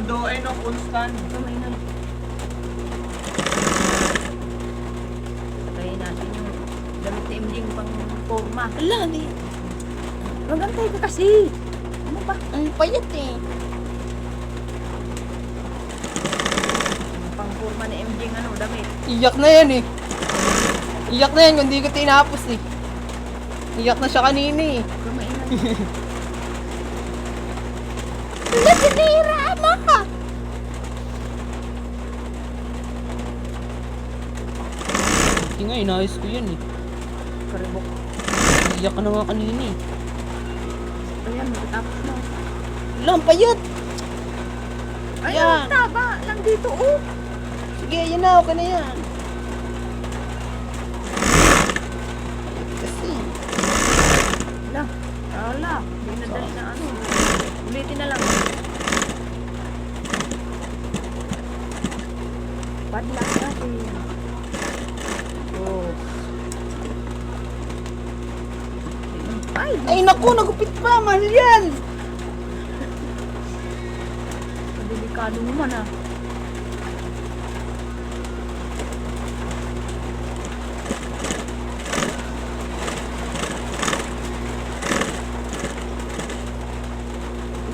do ay no, constant. Kamay na. Patayin natin yung damit ni MJ pang forma. Ala, di. Magantay ka kasi. Ano ba? Ang payat eh. Pang forma ni MJ ano, damit. Iyak na yan eh. Iyak na yan kung di ko tinapos eh. Iyak na siya kanina eh. Kamay na. Ala, sinira mo ka. Hindi nga, inayos ko yan eh. Karibok. Iyak ka na nga kanina eh. Ayan, matapos na. Ala, ang payat. Ay, Yan. ang taba lang dito, oh. Sige, yan na, okay na yan. Kasi, Ala, hindi na dali na ano. Ulitin na lang. Padlock natin. Oh. ay naku, nagupit pa, mahal yan. Delikado naman ah.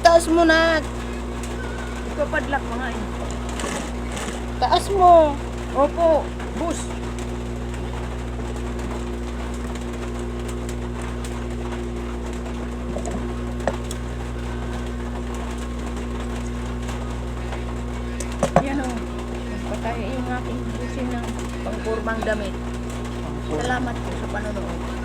Taas mo na. Ipapadlock mga eh. Taas mo. Opo, bus. Yan o. Patay yung aking busin ng pangkurbang damit. Salamat po sa panonood.